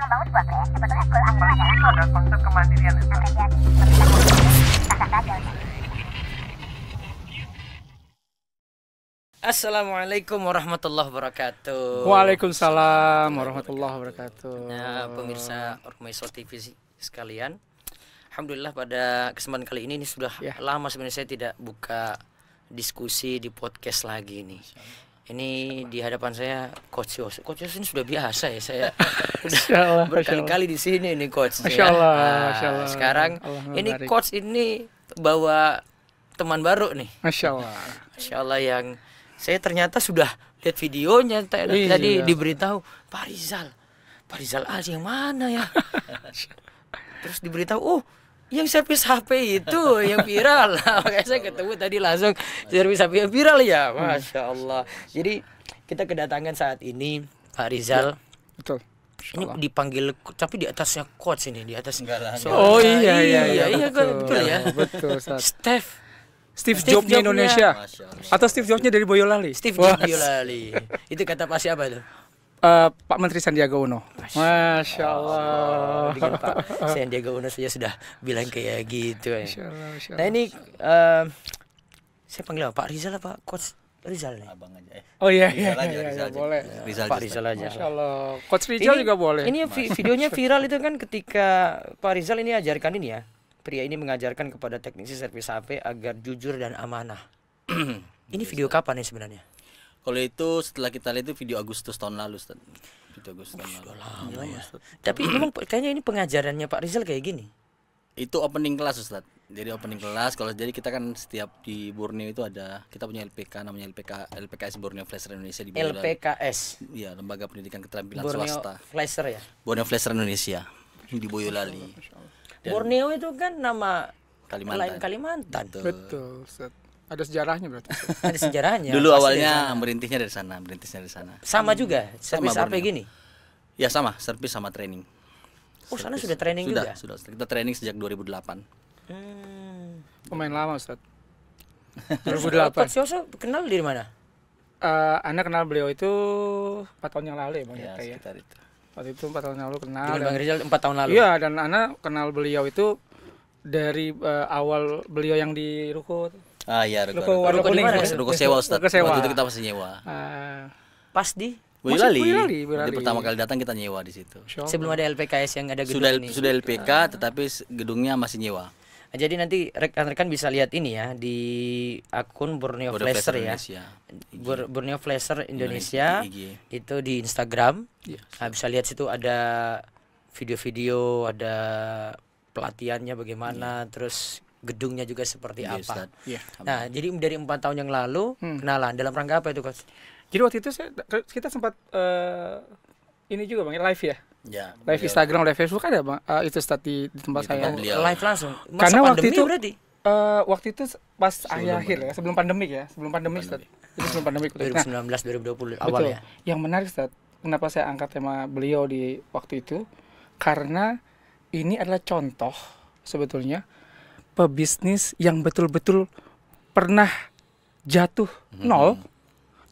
Itu ada konsep kemandirian ya, Ustaz. Assalamualaikum warahmatullahi wabarakatuh. Waalaikumsalam warahmatullahi wabarakatuh. Nah, pemirsa Ormeso TV sekalian, alhamdulillah pada kesempatan kali ini sudah lama sebenarnya saya tidak buka diskusi di podcast lagi nih. Ini di hadapan saya Coach Yos. Coach Yos ini sudah biasa ya, saya udah berkali-kali di sini nih Coach. Masya Allah, Masya Allah. Sekarang ini Coach ini bawa teman baru nih. Masya Allah. Masya Allah, yang saya ternyata sudah lihat videonya tadi diberitahu Pak Rizal Ali yang mana ya? Terus diberitahu, oh yang servis HP itu yang viral. Makanya saya ketemu tadi langsung servis HP yang viral ya, Masya Allah. Jadi kita kedatangan saat ini Pak Rizal. Betul. Ini dipanggil tapi di atasnya coach ini, di atas. Oh iya betul ya. Betul. Steve Jobs-nya Indonesia. Atau Steve Jobs-nya dari Boyolali. Steve Jobs Boyolali. Itu kata Pak siapa itu? Pak Menteri Sandiaga Uno. Masya Allah. Pak Sandiaga Uno saja sudah bilang kayak gitu ya. Masya Allah. Nah ini saya panggil apa? Pak Rizal apa Coach Rizal nih? Abang aja. Oh iya, Rizal boleh. Pak Rizal aja. Masya Allah. Coach Rizal juga boleh. Ini videonya viral itu kan ketika Pak Rizal ini ajarkan ini ya. Pria ini mengajarkan kepada teknisi servis HP agar jujur dan amanah. Ini video kapan nih sebenarnya? Kalau itu setelah kita lihat itu video Agustus tahun lalu, Ustaz. Video Agustus tahun lalu. Lama ya. Tapi memang kayaknya ini pengajarannya Pak Rizal kayak gini. Itu opening kelas, Ustaz. Jadi opening kelas, kalau jadi kita kan setiap di Borneo itu ada, kita punya LPK namanya LPKS Borneo Flasher Indonesia di Boyolali. LPKS. Iya, Lembaga Pendidikan Keterampilan Borneo Swasta. Flasher ya. Borneo Flasher Indonesia di Boyolali. Borneo itu kan nama lain Kalimantan. Kalimantan. Betul. Ustaz. Ada sejarahnya berarti. Ada sejarahnya. Dulu pasti awalnya dari sana. merintisnya dari sana. Sama juga, servis Sama HP Borneo. gini. Ya sama, servis sama training. Oh, sana sudah training juga. Sudah. Kita training sejak 2008. Pemain lama, Ustaz. Terus 2008. Coach Yoso kenal dari mana? Anda kenal beliau itu 4 tahun yang lalu ya, Bang Ya, Yata ya. sekitar itu. Waktu itu 4 tahun yang lalu kenal. Dengan Bang Rizal 4 tahun lalu. Iya, dan Ana kenal beliau itu dari awal beliau yang di Ruko. Ah iya, Ruko warna Ruko di kuning. mana? Ruko sewa, Ustaz. Ruko sewa. Waktu itu kita masih nyewa. Pas di Boyolali. Boyolali. Di pertama kali datang kita nyewa di situ. sebelum ada LPKS yang ada gedung ini. Sudah LPK tetapi gedungnya masih nyewa. Nah, jadi nanti rekan-rekan bisa lihat ini ya di akun Borneo Flasher ya. Indonesia. Borneo Flasher Indonesia IG. itu di Instagram. Iya. Nah, bisa lihat situ ada video-video, ada pelatihannya bagaimana, terus gedungnya juga seperti Iya, apa. Ustaz. Iya. Nah, jadi dari 4 tahun yang lalu kenalan dalam rangka apa itu, Coach? Jadi waktu itu kita sempat ini juga Bang, live ya. Ya. Live Instagram, live Facebook ada Bang. Itu start di tempat Di saya. tempat beliau. Live langsung. Masa Karena waktu pandemi itu berarti waktu itu pas akhir ya, sebelum pandemik ya, sebelum pandemik Ustaz. Itu sebelum pandemik. Nah, 2019 2020 betul. awal ya. Yang menarik Ustaz, kenapa saya angkat tema beliau di waktu itu? Karena ini adalah contoh sebetulnya pebisnis yang betul-betul pernah jatuh nol.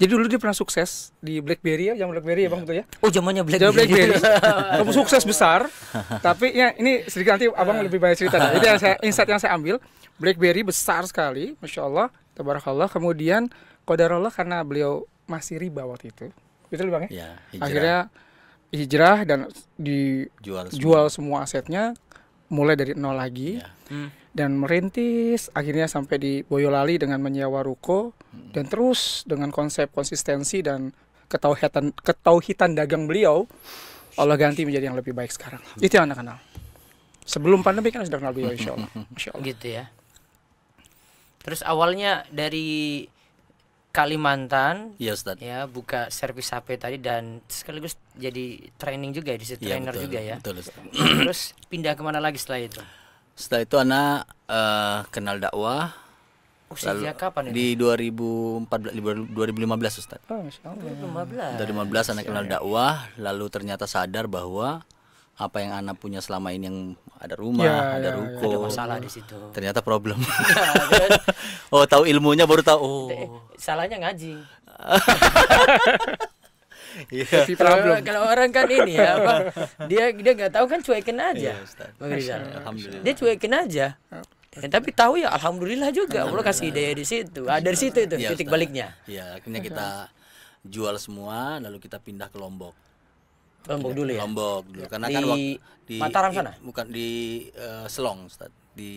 Jadi dulu dia pernah sukses di BlackBerry ya, yang BlackBerry ya Bang betul ya? Oh, zamannya Jadi BlackBerry. Kamu sukses besar. Tapi ya ini sedikit nanti Abang lebih banyak cerita. Jadi insight yang saya ambil, BlackBerry besar sekali, Masya Allah, tabarakallah. Kemudian qadarullah karena beliau masih riba waktu itu. Betul Bang ya? Ya, hijrah. Akhirnya hijrah dan dijual semua asetnya mulai dari nol lagi. Ya. Dan merintis akhirnya sampai di Boyolali dengan menyewa ruko dan terus dengan konsep konsistensi dan ketauhidan dagang beliau Allah ganti menjadi yang lebih baik sekarang. Itu yang Anda kenal. Sebelum pandemi kan sudah kenal beliau insyaallah. Insyaallah. Gitu ya. Terus awalnya dari Kalimantan Iya, Ustaz. ya, buka servis HP tadi dan sekaligus jadi training juga di situ, Iya, trainer betul, juga ya. Betul, Ustaz. Terus pindah kemana lagi setelah itu? Setelah itu anak kenal dakwah Oh, sejak kapan di itu? 2015 Ustaz. Oh, Masya Allah. 2015 anak kenal dakwah, lalu ternyata sadar bahwa apa yang anak punya selama ini yang ada rumah, Ya, ada ya, ruko, Ada masalah di situ. ternyata problem. Oh, tahu ilmunya baru tahu. Oh. Salahnya ngaji. Iya. Happy problem. Kalau orang kan ini ya apa? Dia nggak tahu kan cuekin aja. Iya, Ustaz. Bang Rizal. Alhamdulillah. Dia cuekin aja. Ya, tapi tahu ya alhamdulillah juga Allah kasih ide di situ. Dari situ itu Iya, titik Ustaz. baliknya. Iya, akhirnya kita jual semua lalu kita pindah ke Lombok. Lombok dulu ya. Lombok dulu karena Di kan di Mataram sana? bukan di Selong, Ustaz. Di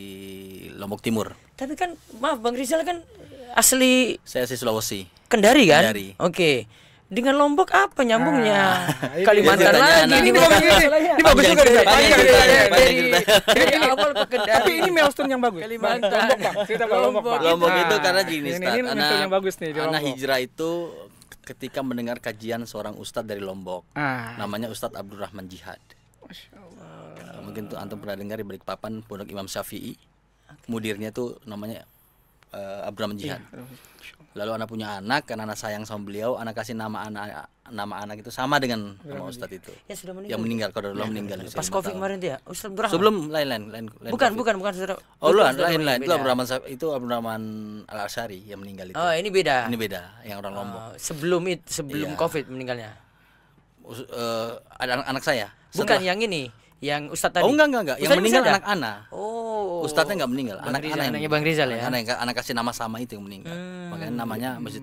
Lombok Timur. Tapi kan maaf Bang Rizal kan asli Saya asli Sulawesi. Kendari kan? Kendari. Oke. Dengan Lombok apa nyambungnya? ini Kalimantan ceritanya, lagi. nah, ini bagus ini bagus juga nih. Panjang Iya, ceritanya, iya, iya. panjang ceritanya. Dari awal ke Kendari. Tapi ini milestone yang bagus. Kalimantan. Bang, Lombok Bang, cerita Bang Lombok Bang. Lombok itu Nah, karena gini, ini Ustaz. milestone yang bagus nih di Anak Lombok. hijrah itu ketika mendengar kajian seorang ustadz dari Lombok. Ah, Namanya Ustadz Abdurrahman Jihad. Masya Allah. Mungkin tuh antum pernah dengar di Balikpapan Pondok Imam Syafi'i. Mudirnya tuh namanya Abdurrahman Jihad. Lalu anak punya anak, karena anak sayang sama beliau, anak kasih nama anak itu sama dengan nama ustadz itu. Ya sudah meninggal. Yang meninggal, qadarullah meninggal di usia Pas 5 Covid tahun. kemarin tuh ya. Ustaz Abdurrahman. Sebelum lain. Bukan, Covid. bukan saudara. Oh, Ustaz lain. beda. Itu Abdurrahman Al-Asy'ari yang meninggal itu. Oh, ini beda. Ini beda, yang orang Lombok. Oh, sebelum Iya. Covid meninggalnya. Ada anak saya. Bukan Setelah- yang ini, yang Ustadz tadi. Oh enggak. Yang Ustadz meninggal masih ada? anak-anak. Oh. Ustadznya enggak meninggal, Bang Rizal, anak-anak. anaknya Bang Rizal ya. Anak kasih nama sama itu yang meninggal. Makanya namanya masjid.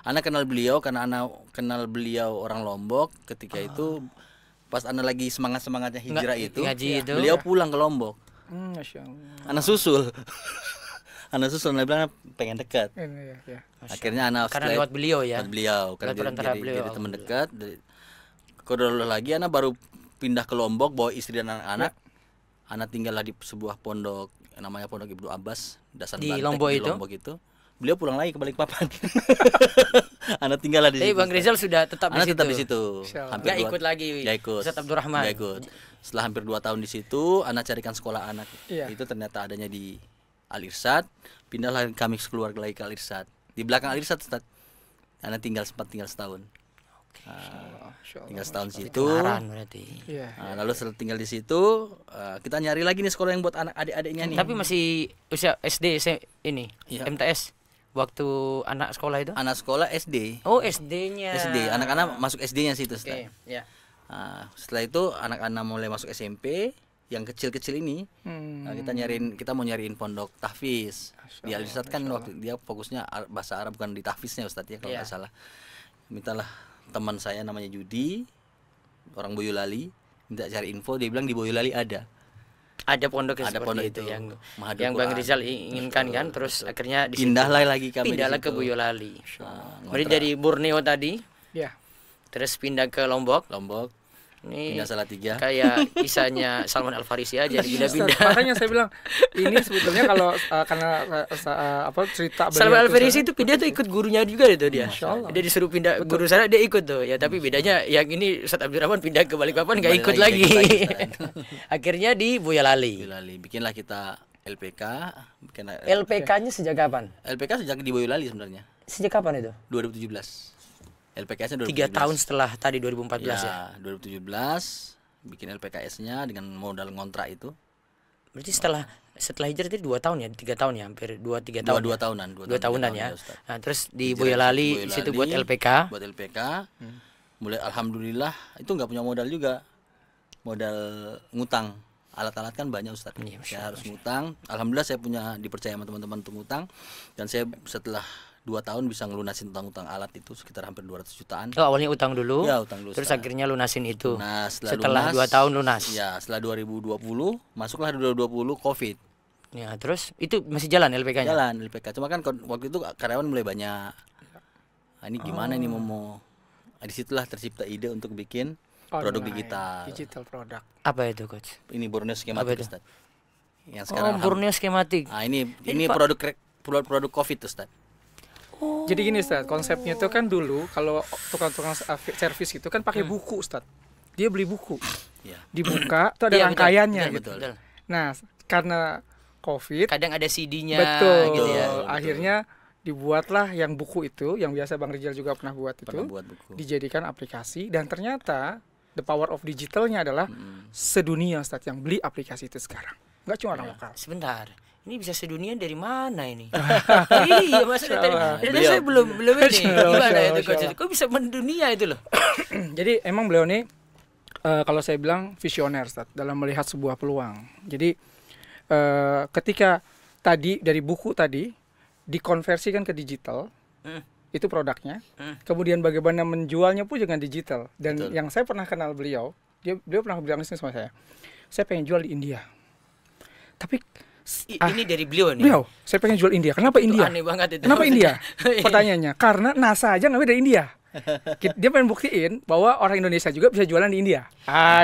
Anak kenal beliau karena anak kenal beliau orang Lombok ketika itu pas anak lagi semangatnya hijrah Nggak, itu, ngaji itu. beliau pulang ke Lombok. Masya Allah. Anak susul. Anak susul bilang pengen dekat. Ini ya. Akhirnya anak Karena lewat beliau ya. lewat beliau karena Lewat perantara beliau. jadi teman dekat. Kodol lagi anak baru pindah ke Lombok bawa istri dan anak-anak. Anak tinggallah di sebuah pondok namanya Pondok Ibnu Abbas, Dasan Di Bantek, Lombok di itu? Lombok itu. Beliau pulang lagi ke Balikpapan. Anak tinggallah di Tapi situ. Bang Rizal sudah tetap Anak di situ. tetap di situ. Insya Allah. Nggak ikut lagi, Nggak ikut. Ustadz Abdurrahman. Nggak ikut. Setelah hampir 2 tahun di situ, anak carikan sekolah anak. Iya. Itu ternyata adanya di Al Irsyad. Pindahlah kami keluarga lagi ke Al Irsyad. Di belakang Al Irsyad, Ustaz. Anak sempat tinggal setahun. Masya Allah. Tinggal setahun di situ. Paran berarti. Iya. Lalu setelah tinggal di situ, kita nyari lagi nih sekolah yang buat anak adik-adiknya nih. Tapi masih usia SD ini, Iya. MTS. Waktu anak sekolah itu? Anak sekolah SD. Oh, SD-nya. SD, anak-anak masuk SD-nya situ, Oke, Ustaz. ya. Setelah itu anak-anak mulai masuk SMP, yang kecil-kecil ini kita mau nyariin pondok tahfiz. Di Al Irsyad kan waktu dia fokusnya bahasa Arab bukan di tahfiznya Ustadz ya kalau Iya. nggak salah. Mintalah teman saya namanya Judi, orang Boyolali, minta cari info, dia bilang di Boyolali ada. Ada pondok yang Ada seperti pondok itu itu, yang Mahadul yang Bang Quran. Rizal inginkan kan, terus akhirnya di situ. Pindahlah lagi kami di Pindahlah ke situ. Boyolali. Nah, Berarti dari Borneo tadi, Ya. terus pindah ke Lombok. Lombok, Ini pindah Salatiga. kayak kisahnya Salman Al Farisi aja Ustaz, pindah-pindah. makanya saya bilang ini sebetulnya kalau karena cerita Salman beliau Al Farisi itu pindah tuh ikut gurunya juga itu dia. Masya Allah. Dia disuruh pindah guru sana dia ikut tuh. Ya tapi bedanya yang ini Ustadz Abdurrahman pindah ke Balikpapan nggak Kembali ikut lagi, lagi. nggak ikut lagi, Akhirnya di Boyolali. Boyolali. Bikinlah kita LPK, LPK-nya sejak kapan? LPK sejak di Boyolali sebenarnya. Sejak kapan itu? 2017. LPKS-nya 3 2017. tahun setelah tadi 2014 ya. 2017 bikin LPKS-nya dengan modal ngontrak itu. Berarti setelah hijrah itu 2 tahun ya, 3 tahun ya, hampir 2-3 tahun. Dua ya? tahunan, 2 tahunan tiga ya. Ustaz. Nah, terus di Hijrah Boyolali situ buat LPK. Buat LPK. Mulai alhamdulillah itu nggak punya modal juga. Modal ngutang. Alat-alat kan banyak Ustaz. Iya, Saya harus ngutang. Alhamdulillah saya punya dipercaya sama teman-teman untuk ngutang dan saya setelah 2 tahun bisa ngelunasin utang-utang alat itu sekitar hampir 200 jutaan. Oh, awalnya utang dulu. Ya, utang dulu. Terus Ustaz. akhirnya lunasin itu. Nah, setelah lunas, 2 tahun lunas. Ya, setelah 2020 masuklah 2020 Covid. Ya, terus itu masih jalan LPK-nya. Jalan LPK. Cuma kan waktu itu karyawan mulai banyak. Nah, ini gimana nih mau disitulah tercipta ide untuk bikin produk Online, digital. digital produk. Apa itu, Coach? Ini Borneo Apa skematik itu? Ustaz. Yang Oh, sekarang Borneo skematik. Nah, ini Pak. produk Covid Ustaz. Jadi gini Ustaz, konsepnya itu kan dulu kalau tukang-tukang servis itu kan pakai buku Ustaz. Dia beli buku. Ya. Dibuka itu ada Iya, betul, rangkaiannya betul, gitu. betul. Nah, karena Covid Kadang ada CD-nya betul, gitu ya. Betul. akhirnya dibuatlah yang buku itu yang biasa Bang Rijal juga pernah buat itu. Pernah buat buku. Dijadikan aplikasi dan ternyata the power of digitalnya adalah sedunia Ustaz yang beli aplikasi itu sekarang. Nggak cuma orang lokal. Sebentar. ini bisa sedunia dari mana ini? Iya, maksudnya tadi saya belum ini. Gimana itu Coach? Kok bisa mendunia itu loh? Jadi emang beliau nih kalau saya bilang visioner Ustaz, dalam melihat sebuah peluang. Jadi ketika tadi dari buku tadi dikonversikan ke digital, itu produknya. Kemudian bagaimana menjualnya pun dengan digital. Dan yang saya pernah kenal beliau pernah bilang sama saya pengen jual di India. Tapi ini dari beliau nih. Beliau, saya pengen jual India. Kenapa itu India? Aneh banget itu. Kenapa India? Pertanyaannya, karena NASA aja ngambil dari India. Dia pengen buktiin bahwa orang Indonesia juga bisa jualan di India.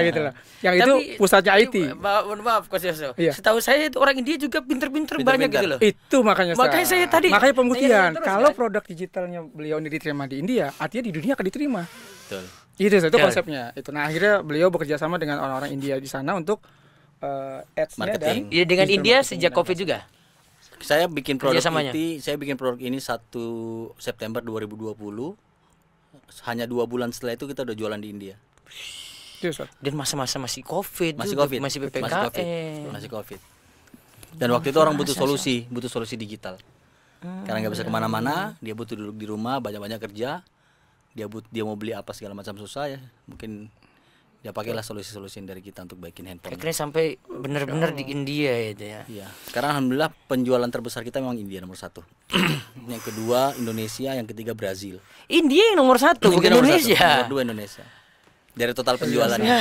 Gitu loh. Yang itu pusatnya IT. Mohon maaf Coach Yoso. Iya. Setahu saya itu orang India juga pinter-pinter banyak gitu loh. Itu makanya saya tadi. Makanya pembuktian. Terus, kalau kan? produk digitalnya beliau ini diterima di India, artinya di dunia akan diterima. Betul. Itu konsepnya. Itu. Nah, akhirnya beliau bekerja sama dengan orang-orang India di sana untuk ads-nya dan marketing. Ya, dengan digital India marketing sejak dan Covid juga. Saya bikin produk Kerjasamanya. saya bikin produk ini 1 September 2020. Hanya 2 bulan setelah itu kita udah jualan di India. Itu, Ustaz. Dan masa-masa masih Covid Masih juga, Covid. masih PPKM. Masih Covid. Dan waktu itu orang butuh solusi digital. Karena nggak bisa kemana-mana, dia butuh duduk di rumah, banyak-banyak kerja. Dia mau beli apa segala macam susah ya. Mungkin dia pakailah solusi-solusi dari kita untuk bikin handphone. Akhirnya sampai benar-benar di India itu ya. Iya. Sekarang alhamdulillah penjualan terbesar kita memang India nomor 1. Yang kedua Indonesia, yang ketiga Brazil. India yang nomor 1 bukan nomor Indonesia. Nomor 2 Indonesia. Dari total penjualannya.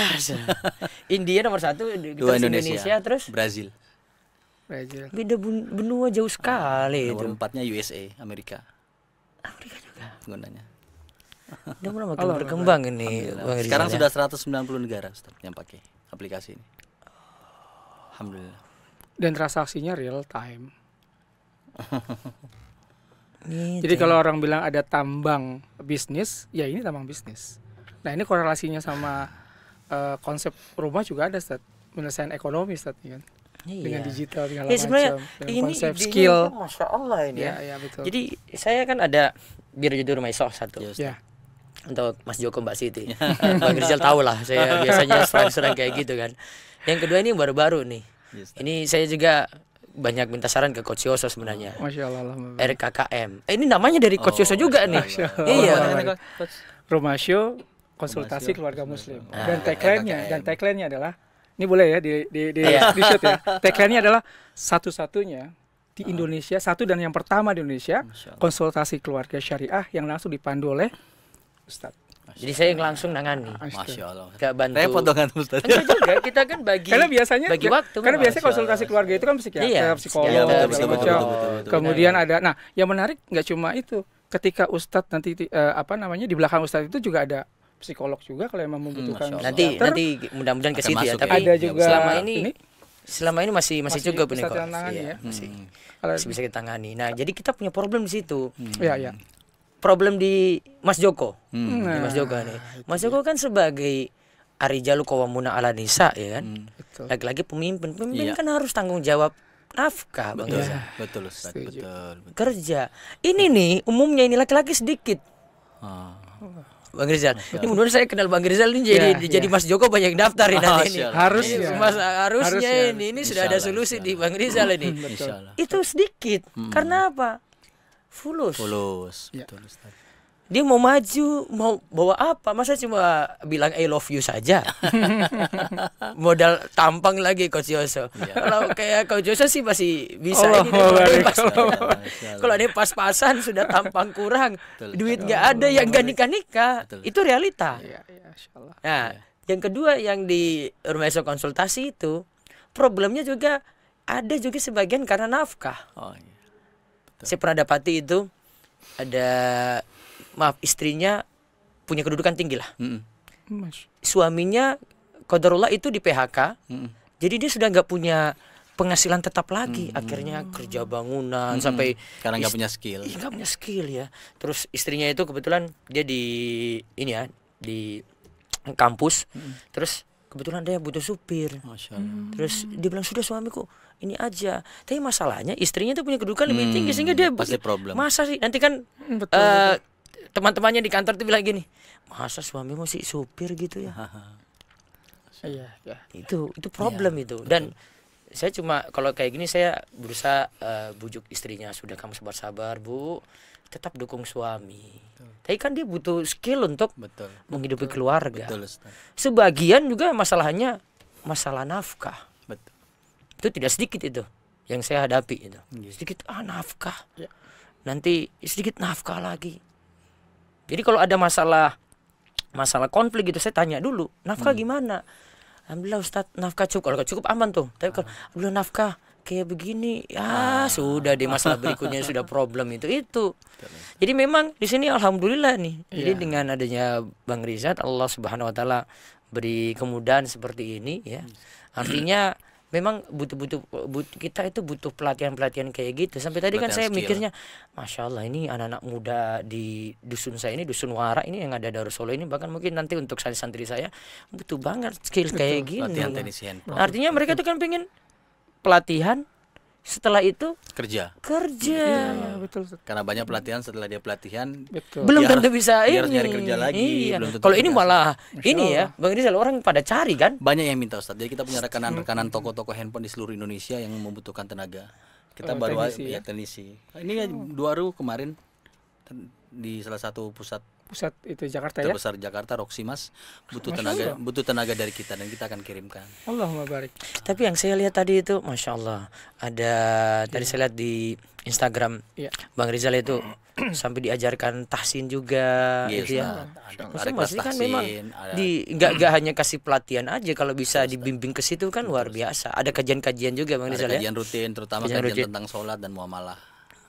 India nomor 1, 2 terus Indonesia, terus Brazil. beda benua jauh sekali itu. Nomor 4-nya USA, Amerika. Amerika juga. Penggunanya. Udah mulai makin berkembang ini. Bang Sekarang Rizal, sudah 190 negara Ustaz, yang pakai aplikasi ini. Alhamdulillah. Dan transaksinya real time. Gitu. Jadi kalau orang bilang ada tambang bisnis, ya ini tambang bisnis. Nah, ini korelasinya sama konsep rumah juga ada, Ustaz. Penyelesaian ekonomi, Ustaz, kan. Dengan digital segala ya, sebenarnya macam, dengan ini konsep idenya skill. itu Masya Allah ini ya. Ya, betul. Jadi saya kan ada biar judul rumah isoh 1. Ya, Ustaz. Ya. Untuk Mas Joko Mbak Siti. Bang Rizal tahu lah, saya biasanya serang-serang kayak gitu kan. Yang kedua ini yang baru-baru nih. Yes, Ini saya juga banyak minta saran ke Coach Yoso sebenarnya. Masya Allah. RKKM. Ini namanya dari Coach Yoso juga nih. Iya. Rumah show konsultasi keluarga muslim. Dan tagline-nya adalah, ini boleh ya di shoot ya. Tagline-nya adalah satu-satunya di Indonesia, satu dan yang pertama di Indonesia, konsultasi keluarga syariah yang langsung dipandu oleh Ustadz. Jadi saya yang langsung nangani. Masya Allah. Gak bantu. Repot dong kan Ustaz. Enggak juga, kita kan bagi. Karena biasanya waktu. Karena biasanya konsultasi keluarga itu kan psikiater, psikolog, Iya, segala macam. Kemudian ada, nah yang menarik nggak cuma itu. Ketika Ustadz nanti di belakang Ustadz itu juga ada psikolog juga kalau emang membutuhkan. Nanti mudah-mudahan ke situ ya. masuk Tapi ada juga selama ini masih cukup ini kok. Iya. Masih bisa kita tangani. Nah, jadi kita punya problem di situ. Iya. Problem di Mas Joko. Di Mas Joko nih. Mas Joko kan sebagai Arijalu Qawwamuna 'ala nisa ya kan. Lagi-lagi pemimpin kan harus tanggung jawab nafkah, Bang Rizal. Betul Ustaz, betul. Kerja. Ini nih umumnya ini laki-laki sedikit. Bang Rizal. Ini mudah saya kenal Bang Rizal ini jadi Mas Joko banyak daftar nanti ini. Harusnya ini sudah ada solusi di Bang Rizal ini. Itu sedikit. Karena apa? Fulus. Betul Ustaz. Dia mau maju, mau bawa apa? Masa cuma bilang I love you saja? Modal tampang lagi Coach Yoso. Kalau kayak Coach Yoso sih masih bisa ini. Kalau ada pas-pasan sudah tampang kurang, duit nggak ada yang gak nikah-nikah. Itu realita. Nah, yang kedua yang di rumah iso konsultasi itu problemnya juga ada juga sebagian karena nafkah. Saya pernah dapati itu ada istrinya punya kedudukan tinggi lah. Suaminya qadarullah itu di PHK. Jadi dia sudah nggak punya penghasilan tetap lagi. Akhirnya kerja bangunan sampai karena nggak punya skill. Iya, nggak punya skill ya. Terus istrinya itu kebetulan dia di kampus. Terus kebetulan dia butuh supir. Terus dia bilang sudah suamiku ini aja. Tapi masalahnya istrinya itu punya kedudukan lebih tinggi sehingga dia pasti problem. Masa sih nanti kan teman-temannya di kantor tuh bilang gini, masa suami masih supir gitu ya? Iya. Itu problem itu. Dan Saya cuma kalau kayak gini saya berusaha bujuk istrinya, sudah kamu sabar-sabar Bu, tetap dukung suami. Tapi kan dia butuh skill untuk Betul. menghidupi keluarga. Betul, Ustaz. Sebagian juga masalahnya masalah nafkah. Betul. Itu tidak sedikit itu yang saya hadapi itu. Iya. Sedikit nafkah. Ya. Nanti sedikit nafkah lagi. Jadi kalau ada masalah konflik gitu saya tanya dulu, nafkah gimana? Alhamdulillah Ustadz, nafkah cukup. Kalau cukup aman tuh. Tapi kalau alhamdulillah nafkah kayak begini, ya sudah deh, masalah berikutnya sudah problem itu. Jadi memang di sini alhamdulillah nih. Jadi dengan adanya Bang Rizat, Allah Subhanahu wa taala beri kemudahan seperti ini ya. Artinya memang butuh kita itu butuh pelatihan kayak gitu. Sampai tadi kan saya Pelatihan skill. mikirnya, masya Allah ini anak-anak muda di dusun saya ini, dusun Wara ini yang ada Darusolo ini, bahkan mungkin nanti untuk santri saya butuh banget skill kayak gini. Latihan teknisi handphone. Artinya mereka tuh kan pengen pelatihan, setelah itu Kerja. Iya, betul. Ustaz. Karena banyak pelatihan, setelah dia pelatihan Betul. belum Dia tentu harus- bisa dia harus ini. nyari kerja lagi, Iya. belum tentu Kalau ini berhasil. malah ini ya, Bang Rizal, orang pada cari kan. banyak yang minta, Ustaz. Jadi kita punya rekanan-rekanan toko-toko handphone di seluruh Indonesia yang membutuhkan tenaga. Kita baru teknisi, ya teknisi. Ini baru kemarin di salah satu pusat Pusat itu Jakarta ya. terbesar Jakarta, Roximas, butuh tenaga dari kita dan kita akan kirimkan. Allahumma barik. Tapi yang saya lihat tadi itu, masya Allah, ada tadi saya lihat di Instagram Iya. Bang Rizal itu sampai diajarkan tahsin juga, Yes, gitu ya. nah, Maksudnya ada kelas maksudnya kan memang tahsin, ada nggak hanya kasih pelatihan aja, kalau bisa dibimbing ke situ kan luar biasa. Ada kajian-kajian juga Bang Rizal ya. kajian rutin, terutama Kajian kajian rutin. tentang sholat dan muamalah.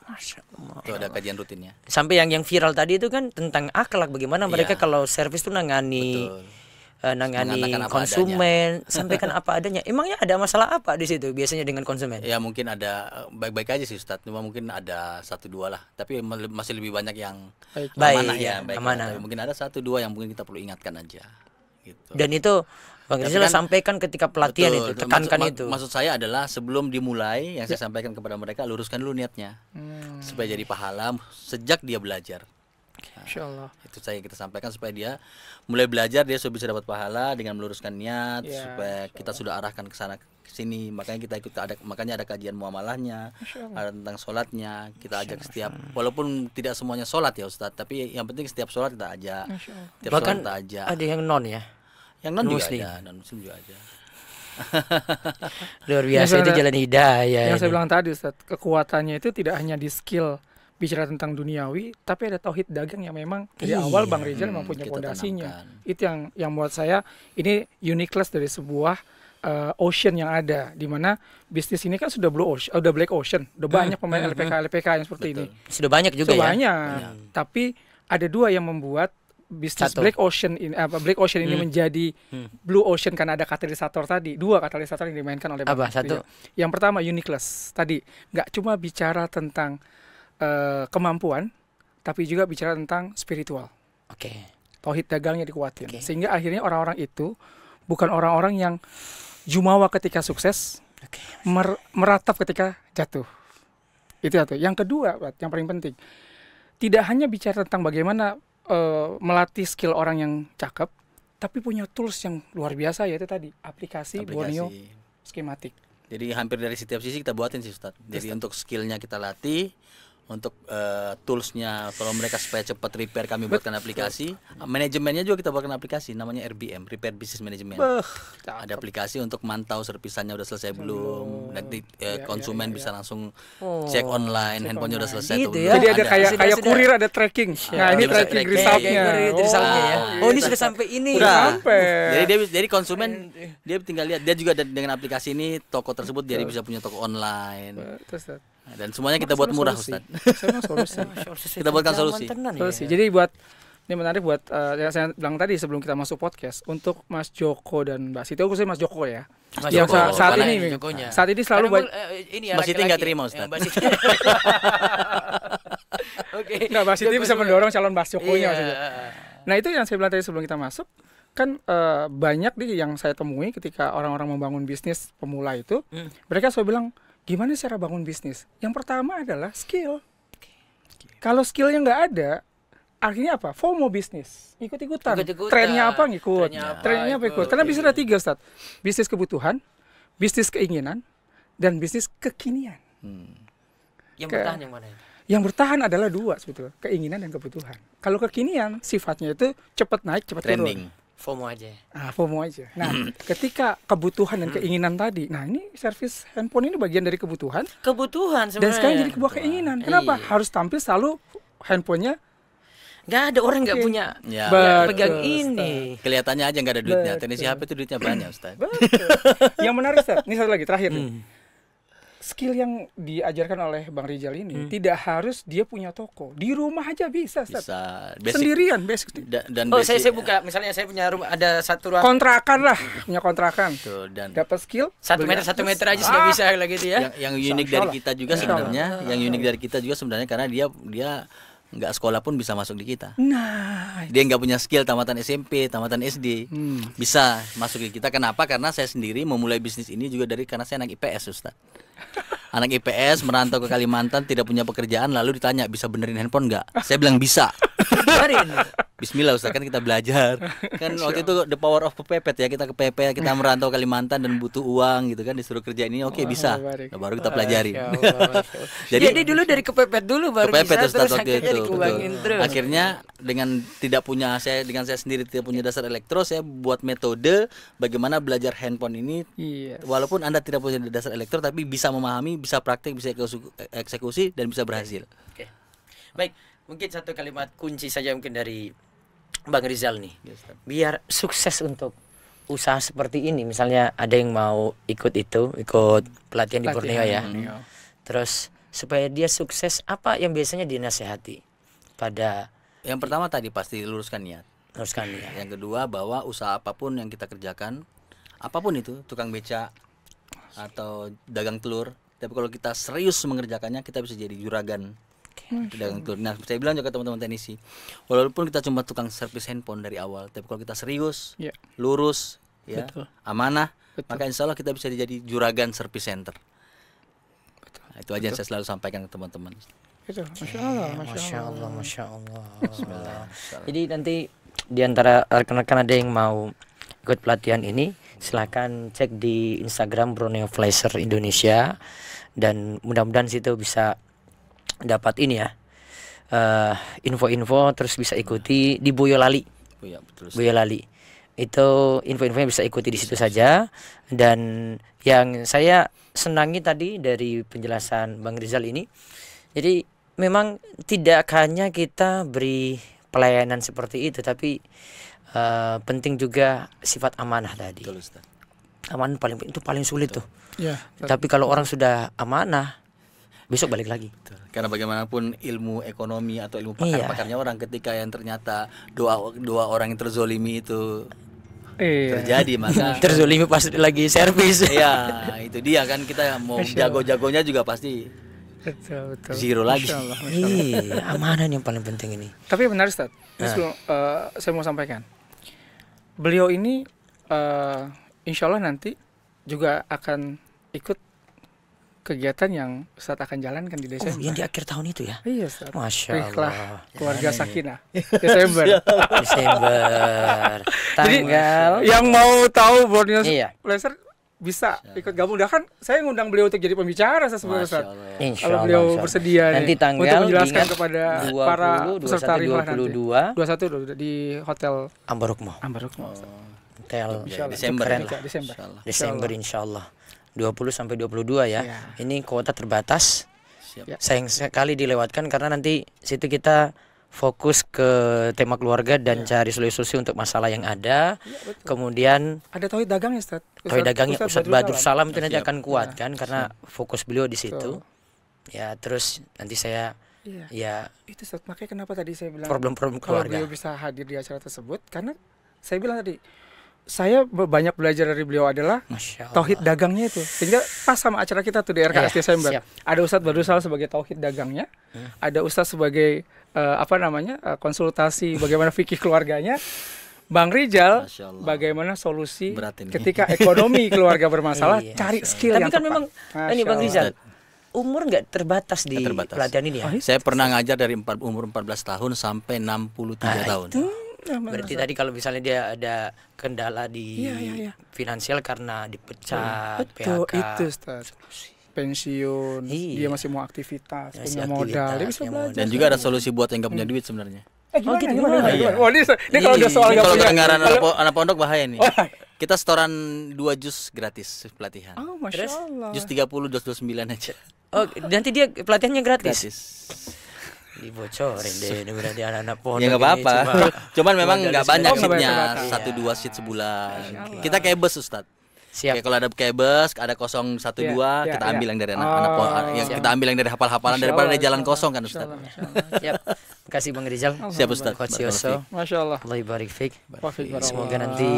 Masya Allah. Itu ada kajian rutinnya. Sampai yang viral tadi itu kan tentang akhlak, bagaimana mereka Iya. kalau servis tuh nangani Betul. nangani Mengatakan apa konsumen, sampaikan apa adanya. Emangnya ada masalah apa di situ biasanya dengan konsumen? Ya mungkin ada baik-baik aja sih Ustadz, cuma mungkin ada 1-2 lah. Tapi masih lebih banyak yang Baik. Baik, amanah ya, baik. amanah. Tapi mungkin ada 1-2 yang mungkin kita perlu ingatkan aja. Gitu. Dan itu Bang Tapi Rizal kan- sampaikan ketika pelatihan Betul. itu, tekankan Maksud- itu. Maksud saya adalah sebelum dimulai yang saya sampaikan kepada mereka, luruskan dulu niatnya supaya jadi pahala sejak dia belajar. Insya Allah. Itu kita sampaikan supaya dia mulai belajar, dia sudah bisa dapat pahala dengan meluruskan niat, Ya, supaya kita sudah arahkan ke sana ke sini. Makanya kita ikut makanya ada kajian muamalahnya, ada tentang sholatnya. Kita ajak setiap, walaupun tidak semuanya sholat ya Ustadz, tapi yang penting setiap sholat kita ajak. Setiap Bahkan sholat kita ajak. ada yang non ya. Yang non juga Muslim. ada, non muslim juga ada. Luar biasa Yang itu saya- jalan hidayah. Yang saya ini. bilang tadi Ustaz, kekuatannya itu tidak hanya di skill bicara tentang duniawi, tapi ada tauhid dagang yang memang dari Iya. awal Bang Rizal memang punya kita fondasinya. tanamkan. Itu yang buat saya ini uniqueness dari sebuah ocean yang ada, di mana bisnis ini kan sudah blue ocean, udah black ocean, udah banyak pemain LPK yang seperti ini. Sudah banyak juga Sudah ya. banyak. Tapi ada dua yang membuat bisnis Satu. black ocean ini menjadi blue ocean karena ada katalisator tadi. Dua katalisator yang dimainkan oleh Bang Apa? Satu. Rizal. Yang pertama uniqueness tadi, nggak cuma bicara tentang kemampuan, tapi juga bicara tentang spiritual. Oke. Tauhid dagangnya dikuatin. Oke. Sehingga akhirnya orang-orang itu bukan orang-orang yang jumawa ketika sukses, Oke. meratap ketika jatuh. Itu satu. Yang kedua, yang paling penting, tidak hanya bicara tentang bagaimana melatih skill orang yang cakep, tapi punya tools yang luar biasa, yaitu tadi aplikasi Borneo skematik. Jadi hampir dari setiap sisi kita buatin sih Ustadz. Jadi untuk skillnya kita latih, untuk toolsnya kalau mereka supaya cepat repair kami buatkan aplikasi. Manajemennya juga kita buatkan aplikasi namanya RBM, Repair Business Management. Ada aplikasi untuk mantau servisannya udah selesai belum. Nanti konsumen bisa langsung cek online, handphonenya udah selesai Gitu atau ya. belum. Jadi ada kayak Sudah. kurir, ada tracking. Nah, ini bisa tracking tracking. resultnya. Resultnya ya. Oh, Oh, ini sudah sampai ini. Udah. sampai. Jadi konsumen dia tinggal lihat, dia juga dengan aplikasi ini toko tersebut dia bisa punya toko online. Terus, Dan semuanya kita buat murah Ustaz. Saya solusi. Kita buatkan solusi. Solusi. Jadi buat ini menarik buat yang saya bilang tadi sebelum kita masuk podcast, untuk Mas Joko dan Mbak Siti, khususnya Mas Joko ya. Mas yang Joko, saat karena ini Jokonya. saat ini selalu Karena ini ya, Mbak Siti laki-laki. nggak terima, Ustaz. Mbak Siti. Oke. Mbak Siti Joko bisa juga. mendorong calon Mas Jokonya Iya. maksudnya. Nah, itu yang saya bilang tadi sebelum kita masuk, kan banyak nih yang saya temui ketika orang-orang membangun bisnis pemula itu, mereka selalu bilang, gimana cara bangun bisnis? Yang pertama adalah skill. Kalau skillnya nggak ada, akhirnya apa? FOMO bisnis, ikut-ikutan. Ikut-ikutan. Trennya apa ngikut, Trennya apa, trennya apa ikut. ikut. Karena bisnis ada tiga, Ustaz. Bisnis kebutuhan, bisnis keinginan, dan bisnis kekinian. Yang bertahan yang mana? Yang bertahan adalah dua sebetulnya, keinginan dan kebutuhan. Kalau kekinian sifatnya itu cepat naik, cepat Trending. turun. FOMO aja. FOMO aja. Nah, ketika kebutuhan dan keinginan tadi, nah ini servis handphone ini bagian dari kebutuhan Kebutuhan sebenarnya. dan sekarang jadi sebuah keinginan. Kenapa? Iya. Harus tampil selalu handphonenya. Nggak ada orang nggak Oke. punya Ya. Betul, pegang Ustaz. ini. Kelihatannya aja nggak ada duitnya. Betul. Teknisi HP itu duitnya banyak, Ustaz. Betul. Yang menarik, Ustaz. Ini satu lagi terakhir nih. Skill yang diajarkan oleh Bang Rizal ini tidak harus dia punya toko. Di rumah aja bisa, Ustaz. Bisa basic Sendirian, basic. dan Oh, basic, saya buka, misalnya saya punya rumah ada satu ruang Kontrakan lah, punya kontrakan. tuh, dan Dapat skill 1 beli meter 1 atas. meter aja sudah bisa lah gitu ya. yang unik dari kita juga Insya sebenarnya, yang unik dari kita juga sebenarnya karena dia nggak sekolah pun bisa masuk di kita. Nah, Dia nggak punya skill tamatan SMP, tamatan SD, bisa masuk di kita. Kenapa? Karena saya sendiri memulai bisnis ini juga karena saya anak IPS, Ustaz. Anak IPS merantau ke Kalimantan, tidak punya pekerjaan, lalu ditanya bisa benerin handphone nggak? Saya bilang bisa. Biarin. Bismillah, Ustaz, kan kita belajar. Kan waktu itu the power of kepepet ya, kita kepepet, kita merantau Kalimantan dan butuh uang gitu kan, disuruh kerja ini, oke bisa. barik. Nah, baru kita pelajari. Masya Allah, Masya Allah. Jadi- Jadi dulu dari kepepet dulu baru Kepepet bisa Ustaz terus waktu akhirnya itu. dikembangin Betul. terus. Akhirnya dengan saya sendiri tidak punya dasar elektro, saya buat metode bagaimana belajar handphone ini. iya. Walaupun Anda tidak punya dasar elektro tapi bisa memahami, bisa praktek, bisa eksekusi dan bisa berhasil. Oke. Baik, mungkin satu kalimat kunci saja mungkin dari Bang Rizal nih. Biar sukses untuk usaha seperti ini, misalnya ada yang mau ikut pelatihan di Borneo ya. Terus supaya dia sukses, apa yang biasanya dinasehati pada Yang pertama tadi pasti luruskan niat. teruskan ya. Yang kedua bahwa usaha apapun yang kita kerjakan, apapun itu, tukang beca atau dagang telur, tapi kalau kita serius mengerjakannya, kita bisa jadi juragan dagang telur. Nah, saya bilang juga ke teman-teman teknisi, walaupun kita cuma tukang servis handphone dari awal, tapi kalau kita serius, Iya. lurus, ya, Betul. amanah, Betul. maka insya Allah kita bisa jadi juragan service center. Nah, itu aja yang saya selalu sampaikan ke teman-teman. Itu, Masya Allah, Masya Allah, Masya Allah. Jadi nanti di antara rekan-rekan ada yang mau ikut pelatihan ini, silakan cek di Instagram Borneo Flasher Indonesia, dan mudah-mudahan situ bisa dapat ini ya, info-info, terus bisa ikuti di Boyolali. Oh, ya, betul. Boyolali itu info-infonya bisa ikuti di situ saja. Dan yang saya senangi tadi dari penjelasan Bang Rizal ini, jadi memang tidak hanya kita beri pelayanan seperti itu, tapi penting juga sifat amanah tadi. Betul, Ustaz. Amanah itu paling sulit tuh. Ya, Tapi kalau orang sudah amanah, besok balik lagi. Karena bagaimanapun ilmu ekonomi atau ilmu Iya. pakar-pakarnya orang, ketika yang ternyata dua orang yang terzolimi itu iya. terjadi, maka Terzolimi pas lagi servis. ya itu dia kan, kita mau jago-jagonya juga pasti Betul, betul. zero lagi. Masya Allah, Masya Allah. Iya, amanah yang paling penting ini. Tapi benar, Ustaz. Ini sebelum, saya mau sampaikan. Beliau ini insya Allah nanti juga akan ikut kegiatan yang Ustaz akan jalankan di Oh, Desember. yang di akhir tahun itu ya? Iya, Ustaz. Masya Rihlah Allah. Keluarga Sakinah Desember. Desember. Tanggal. Yang mau tahu Borneo Iya. Flasher bisa ikut gabung. Dah kan saya ngundang beliau untuk jadi pembicara sebenarnya, Masya Ustaz. Allah. Insya Kalau Allah, beliau insya Allah. bersedia Nanti nih, tanggal untuk menjelaskan diingat kepada 20, para 21, peserta Rihlah nanti. 22 21 di Hotel Ambarukmo. Ambarukmo. Hotel Ya, Desember keren lah. lah. Desember. Insya Allah. Desember insya Allah 20 sampai 22 ya. Iya. Ini kuota terbatas. Siap. Ya. Sayang sekali dilewatkan karena nanti situ kita fokus ke tema keluarga dan cari solusi untuk masalah yang ada. Kemudian Ada tauhid dagangnya, Ustaz. Tauhid dagangnya Ustadz Badur Salam itu nanti Siap. akan kuat kan karena fokus beliau di situ. Betul. Ya, terus nanti saya Iya. ya Itu, Ustaz, makanya kenapa tadi saya bilang problem-problem kalau keluarga. beliau bisa hadir di acara tersebut, karena saya bilang tadi saya banyak belajar dari beliau adalah Masya Allah. tauhid dagangnya itu, sehingga pas sama acara kita tuh di RKS Iya, Desember. siap. Ada Ustadz Badur Salam sebagai tauhid dagangnya, ada Ustadz sebagai konsultasi bagaimana fikih keluarganya, Bang Rizal Masya Allah. bagaimana solusi Berat ini. ketika ekonomi keluarga bermasalah, Iya, cari Masya skill Allah. yang Tapi kan tepat. memang ini Bang Masya Rizal, umur nggak terbatas di Nggak terbatas. pelatihan ini ya? Oh, iya. Saya pernah ngajar dari umur 14 tahun sampai 63 tahun. Ya, benar, Berarti Ustaz. tadi kalau misalnya dia ada kendala di Iya. finansial karena dipecat, Betul, PHK. itu Ustaz. Pensiun, Iya. dia masih mau aktivitas, Masih punya modal, dia bisa aktivitas, belajar. Dan juga ada solusi buat yang nggak punya duit sebenarnya. Gimana, gitu, gimana, gimana? gimana? Wah, ini kalau udah soal Ini nggak kalau punya. kedengaran kalau- anak pondok bahaya nih. Wah. Kita setoran 2 jus gratis pelatihan. Oh, Masya Terus? Allah. Jus 30, jus 29 aja. Oh, nanti dia pelatihannya gratis. Gratis. Dibocorin deh, ini berarti anak-anak pondok. Ya nggak ini apa-apa. cuma Cuman memang modal nggak sekedar banyak Oh, nggak seatnya, banyak terbatas. 1-2 seat sebulan. Kita kayak bus Ustadz. Siap. Kayak kalau ada kayak bus, ada 012, Iya, kita iya. ambil yang dari anak-anak yang kita ambil yang dari hafal-hafalan Masya daripada Allah, dari jalan Masya kosong kan Masya Ustadz. Allah, Masya Allah. Siap. Terima kasih Bang Rizal. Siap Ustadz. Coach Yoso. Masya Allah. Allah barik fiik. Wafik warahmatullahi. Semoga nanti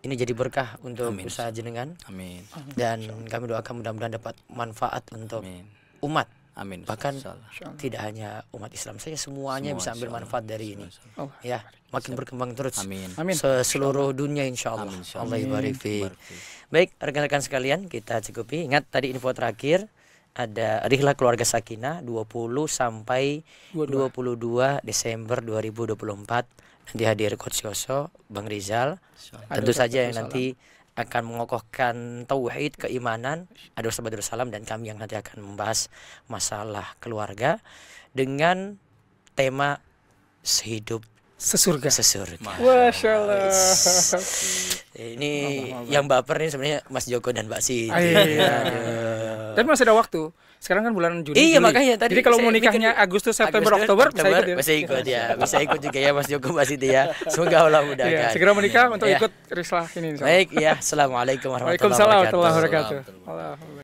ini jadi berkah untuk Amin. usaha jenengan Amin. dan kami doakan mudah-mudahan dapat manfaat untuk Amin. umat. Amin. Bahkan Insyaallah. tidak hanya umat Islam saja, semuanya Semua, bisa ambil insyaallah. manfaat dari ini. Allah. Ya, makin berkembang terus. Amin. Amin. Seluruh dunia insya Allah. Amin, insya Allah. Allah barik fiik. Barik fiik. Baik, rekan-rekan sekalian, kita cukupi. Ingat tadi info terakhir ada Rihla Keluarga Sakinah 20 sampai 22 Desember 2024. Nanti hadir Coach Yoso, Bang Rizal. Tentu Ada saja yang Ustaz nanti akan mengokohkan tauhid, keimanan, ada Ustaz Badrul Salam dan kami yang nanti akan membahas masalah keluarga dengan tema sehidup Sesurga. sesurga. Masya Allah. Ini yang baper nih sebenarnya Mas Joko dan Mbak Siti. Iya. Aduh. Dan masih ada waktu. Sekarang kan bulan Juni. Iya, Juli. makanya tadi Jadi kalau saya mau nikahnya mikir- Agustus, September, Oktober bisa ikut ya. Bisa ikut ya. Bisa ikut juga ya Mas Joko Mbak Siti ya. Semoga Allah Iya, mudahkan. segera menikah untuk Iya. ikut rislah ini. insya Allah. Baik ya. Assalamualaikum warahmatullahi Waalaikumsalam wabarakatuh. warahmatullahi wabarakatuh. Waalaikumsalam. Allah.